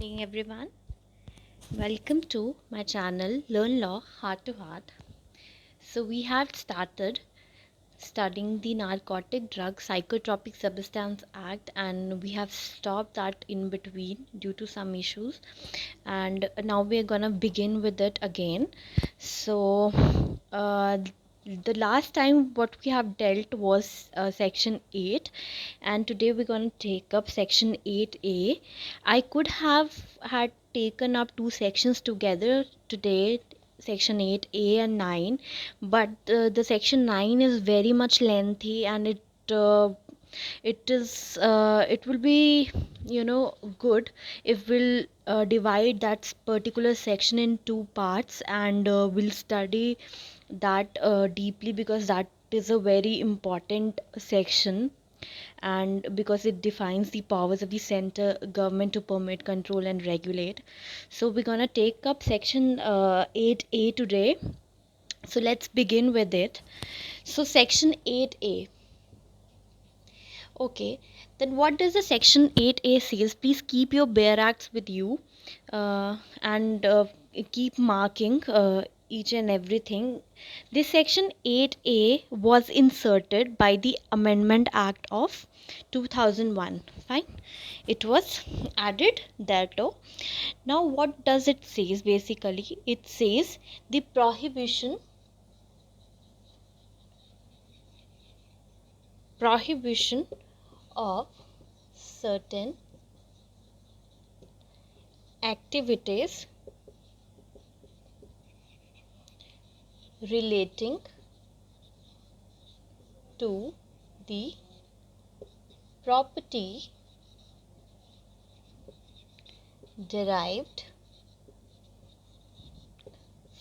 morning, everyone. Welcome to my channel Learn Law Heart to Heart. So, we have started studying the Narcotic Drug Psychotropic Substance Act, and we have stopped that in between due to some issues. And now we are gonna begin with it again. So, the last time what we have dealt was section 8, and today we're going to take up section 8a. I could have had taken up two sections together today, section 8a and 9, but the section 9 is very much lengthy, and it will be good if we'll divide that particular section in two parts, and we'll study that deeply, because that is a very important section, and because it defines the powers of the center government to permit, control, and regulate. So we're gonna take up section 8a today. So let's begin with it. So section 8a. Okay, then what does the section 8a says? Please keep your bare acts with you, and keep marking each and everything. This section 8a was inserted by the Amendment Act of 2001. Fine, it was added there too. Now, what does it says? Basically, it says the prohibition of certain activities relating to the property derived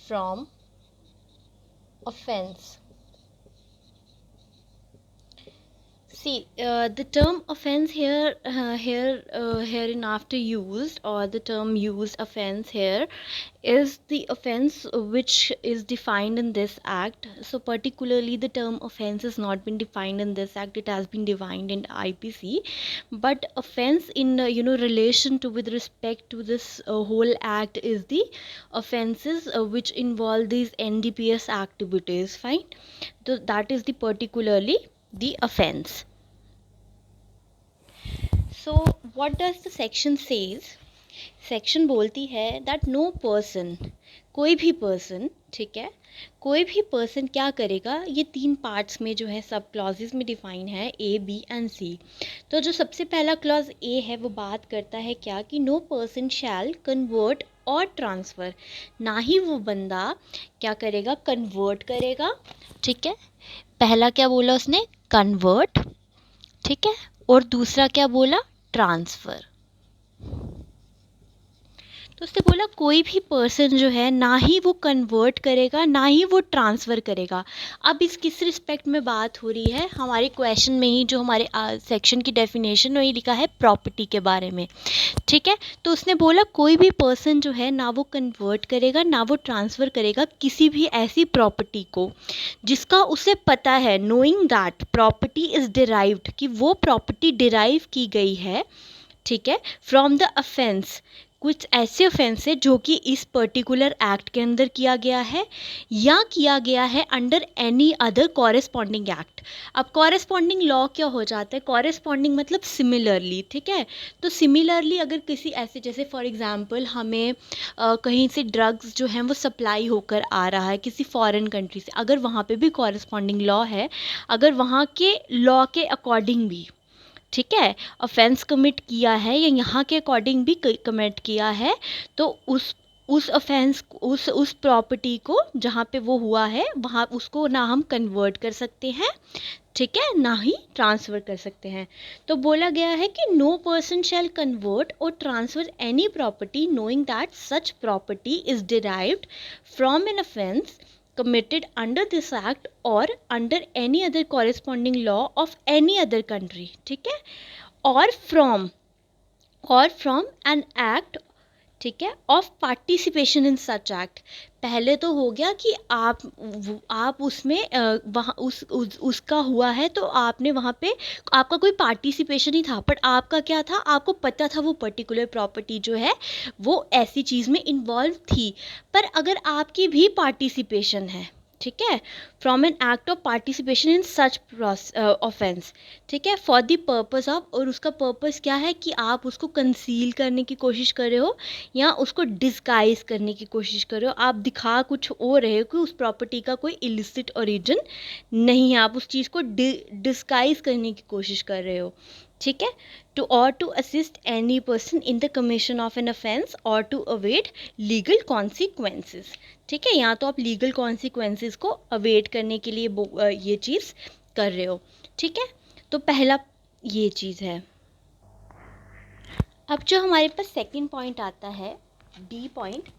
from offense. See, the term offense hereinafter used, or the term used offense here, is the offense which is defined in this act. So particularly the term offense has not been defined in this act, it has been defined in IPC. But offense in relation to, with respect to this whole act, is the offenses which involve these NDPS activities. Fine, so that is the particularly the offense. So what does the section says? Section बोलती है that no person, कोई भी person, ठीक है, कोई भी person क्या करेगा, ये तीन पार्ट्स में जो है सब क्लॉजेस में डिफाइन है, ए बी एंड सी. तो जो सबसे पहला क्लॉज ए है वो बात करता है क्या, कि नो पर्सन शैल कन्वर्ट और ट्रांसफ़र, ना ही वो बंदा क्या करेगा, कन्वर्ट करेगा. ठीक है, पहला क्या बोला उसने, कन्वर्ट. ठीक है, और दूसरा क्या बोला, ट्रांसफ़र. तो उसने बोला कोई भी पर्सन जो है ना ही वो कन्वर्ट करेगा ना ही वो ट्रांसफ़र करेगा. अब इस किस रिस्पेक्ट में बात हो रही है, हमारे क्वेश्चन में ही जो हमारे सेक्शन की डेफिनेशन वही लिखा है प्रॉपर्टी के बारे में. ठीक है, तो उसने बोला कोई भी पर्सन जो है ना वो कन्वर्ट करेगा ना वो ट्रांसफ़र करेगा किसी भी ऐसी प्रॉपर्टी को जिसका उसे पता है, knowing that property is derived, कि वो प्रॉपर्टी डिराइव की गई है, ठीक है, फ्रॉम द अफेंस, कुछ ऐसे ऑफेंस है जो कि इस पर्टिकुलर एक्ट के अंदर किया गया है या किया गया है under any other corresponding act. अब कॉरेस्पॉन्डिंग लॉ क्या हो जाता है, कॉरेस्पॉन्डिंग मतलब सिमिलरली. ठीक है, तो सिमिलरली अगर किसी ऐसे, जैसे फॉर एग्जांपल हमें कहीं से ड्रग्स जो हैं वो सप्लाई होकर आ रहा है किसी फॉरेन कंट्री से, अगर वहाँ पे भी कॉरेस्पॉन्डिंग लॉ है, अगर वहाँ के लॉ के अकॉर्डिंग भी, ठीक है, ऑफेंस कमिट किया है या यहाँ के अकॉर्डिंग भी कमिट किया है, तो उस ऑफेंस, उस प्रॉपर्टी को जहाँ पे वो हुआ है वहाँ उसको ना हम कन्वर्ट कर सकते हैं, ठीक है, ना ही ट्रांसफ़र कर सकते हैं. तो बोला गया है कि नो पर्सन शैल कन्वर्ट और transfer any property knowing that such property is derived from an offence committed under this act or under any other corresponding law of any other country. ठीक है, or from an act ठीक है, of participation in such act. पहले तो हो गया कि आप उसमें वहाँ उसका हुआ है तो आपने वहाँ पे आपका कोई पार्टिसिपेशन ही था, बट आपका क्या था, आपको पता था वो पर्टिकुलर प्रॉपर्टी जो है वो ऐसी चीज़ में इन्वॉल्व थी। पर अगर आपकी भी पार्टिसिपेशन है, ठीक है, from an act of participation in such offence, ठीक है, फॉर द पर्पस ऑफ, और उसका पर्पस क्या है कि आप उसको कंसील करने की कोशिश कर रहे हो या उसको डिस्गाइज करने की कोशिश कर रहे हो, आप दिखा कुछ और रहे हो कि उस प्रॉपर्टी का कोई इलिसिट ओरिजिन नहीं है, आप उस चीज़ को डिस्गाइज करने की कोशिश कर रहे हो, ठीक है। To assist any person in the commission of an offence और टू अवेट लीगल कॉन्सिक्वेंसेस, ठीक है, या तो आप लीगल कॉन्सिक्वेंसेस को अवेट करने के लिए ये चीज़ कर रहे हो, ठीक है। तो पहला ये चीज़ है। अब जो हमारे पास सेकंड पॉइंट आता है, डी पॉइंट,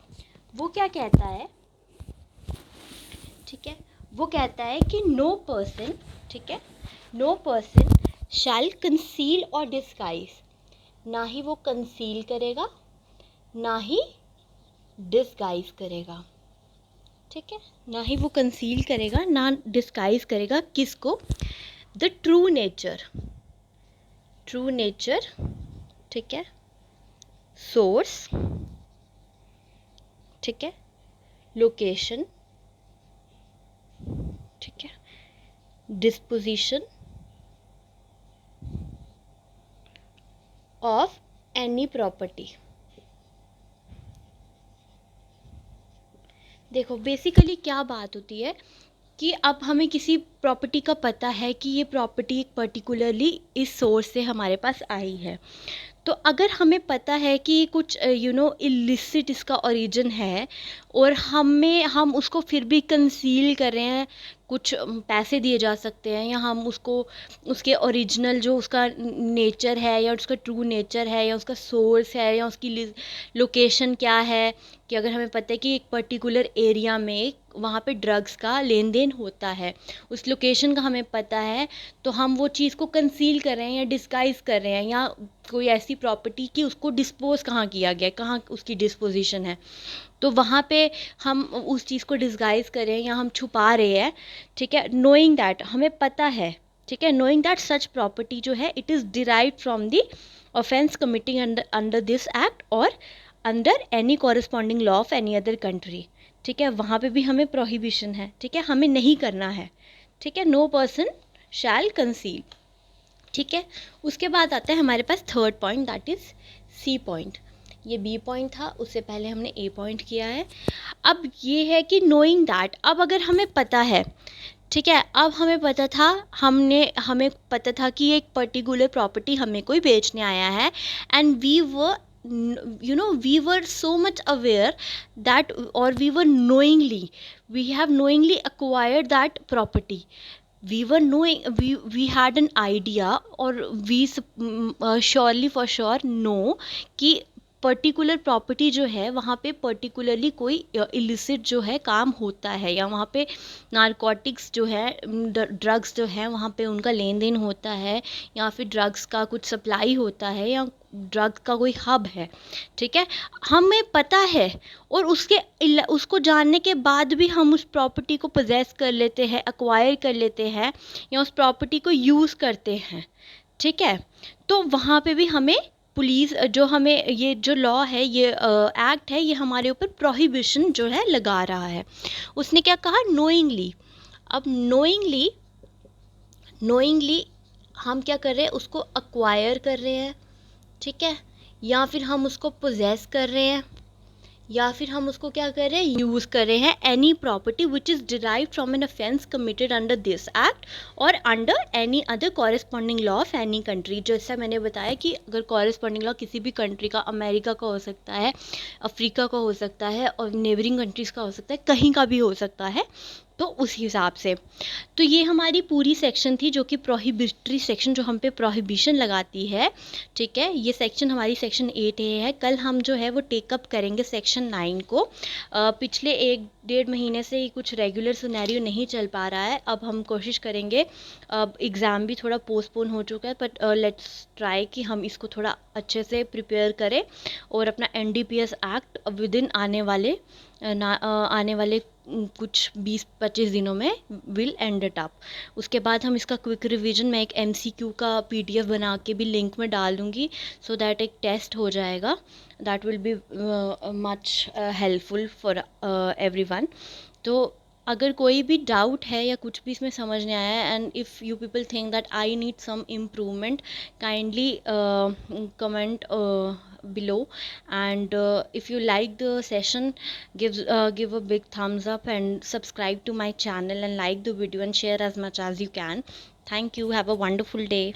वो क्या कहता है, ठीक है, वो कहता है कि नो पर्सन, ठीक है, नो पर्सन शैल कंसील और डिस्गाइज, ना ही वो कंसील करेगा ना ही डिस्गाइज करेगा, ठीक है, ना ही वो कंसील करेगा ना डिस्गाइज करेगा, किसको, the true nature, true nature, ठीक है, सोर्स, ठीक है, लोकेशन, ठीक है, डिस्पोजिशन ऑफ एनी प्रॉपर्टी। देखो बेसिकली क्या बात होती है कि अब हमें किसी प्रॉपर्टी का पता है कि ये प्रॉपर्टी एक पर्टिकुलरली इस सोर्स से हमारे पास आई है, तो अगर हमें पता है कि कुछ इलिसिट इसका ओरिजिन है और हम उसको फिर भी कंसील कर रहे हैं, कुछ पैसे दिए जा सकते हैं या हम उसको उसके ओरिजिनल जो उसका नेचर है या उसका ट्रू नेचर है या उसका सोर्स है या उसकी लोकेशन क्या है, कि अगर हमें पता है कि एक पर्टिकुलर एरिया में वहाँ पे ड्रग्स का लेन देन होता है, उस लोकेशन का हमें पता है, तो हम वो चीज़ को कंसील कर रहे हैं या डिस्गाइज कर रहे हैं, या कोई ऐसी प्रॉपर्टी कि उसको डिस्पोज कहाँ किया गया, कहाँ उसकी डिस्पोजिशन है, तो वहाँ पे हम उस चीज़ को डिस्गाइज कर रहे हैं या हम छुपा रहे हैं, ठीक है, नोइंग दैट, हमें पता है, ठीक है, नोइंग दैट सच प्रॉपर्टी जो है it is derived from the offence committing under this act और under any corresponding law of any other country, ठीक है, वहाँ पे भी हमें प्रोहिबिशन है, ठीक है, हमें नहीं करना है, ठीक है, नो पर्सन शैल कंसील, ठीक है। उसके बाद आता है हमारे पास third point, that is C point. ये बी पॉइंट था, उससे पहले हमने ए पॉइंट किया है। अब ये है कि नोइंग दैट, अब अगर हमें पता है, ठीक है, अब हमें पता था, हमें पता था कि एक पर्टिकुलर प्रॉपर्टी हमें कोई बेचने आया है, and we were so much aware that, or we have knowingly acquired that property, we had an idea, or we surely for sure know कि पर्टिकुलर प्रॉपर्टी जो है वहाँ पे पर्टिकुलरली कोई इलिसिट जो है काम होता है, या वहाँ पे नारकोटिक्स जो है, ड्रग्स जो है वहाँ पे उनका लेन देन होता है, या फिर ड्रग्स का कुछ सप्लाई होता है, या ड्रग्स का कोई हब है, ठीक है, हमें पता है, और उसको जानने के बाद भी हम उस प्रॉपर्टी को पोजेस कर लेते हैं, एक्वायर कर लेते हैं, या उस प्रॉपर्टी को यूज़ करते हैं, ठीक है, तो वहाँ पे भी हमें पुलिस जो हमें ये जो लॉ है, ये एक्ट है, ये हमारे ऊपर प्रोहिबिशन जो है लगा रहा है। उसने क्या कहा, नोइंगली। अब नोइंगली हम क्या कर रहे हैं, उसको अक्वायर कर रहे हैं, ठीक है, या फिर हम उसको पोजेस कर रहे हैं, या फिर हम उसको क्या कर रहे हैं, यूज़ कर रहे हैं, any property which is derived from an offence committed under this act और under any other corresponding law of any country. जैसा मैंने बताया कि अगर कॉरेस्पॉन्डिंग लॉ किसी भी कंट्री का, अमेरिका का हो सकता है, अफ्रीका का हो सकता है, और नेबरिंग कंट्रीज़ का हो सकता है, कहीं का भी हो सकता है, तो उस हिसाब से। तो ये हमारी पूरी सेक्शन थी जो कि प्रोहिबिटरी सेक्शन, जो हम पे प्रोहिबिशन लगाती है, ठीक है। ये सेक्शन हमारी सेक्शन 8A है। कल हम जो है वो टेकअप करेंगे सेक्शन 9 को। पिछले 1-1.5 महीने से ही कुछ रेगुलर सिनेरियो नहीं चल पा रहा है, अब हम कोशिश करेंगे। अब एग्ज़ाम भी थोड़ा पोस्टपोन हो चुका है, बट लेट्स ट्राई कि हम इसको थोड़ा अच्छे से प्रिपेयर करें और अपना NDPS एक्ट विद इन आने वाले कुछ 20-25 दिनों में विल एंड इट अप। उसके बाद हम इसका क्विक रिवीजन, मैं एक MCQ का PDF बना के भी लिंक में डाल दूँगी, सो दैट एक टेस्ट हो जाएगा। That will be much helpful for everyone. तो अगर कोई भी डाउट है या कुछ भी इसमें समझ नहीं आया है, and if you people think that I need some improvement, kindly comment below. And if you like the session, give a big thumbs up and subscribe to my channel and like the video and share as much as you can. Thank you. Have a wonderful day.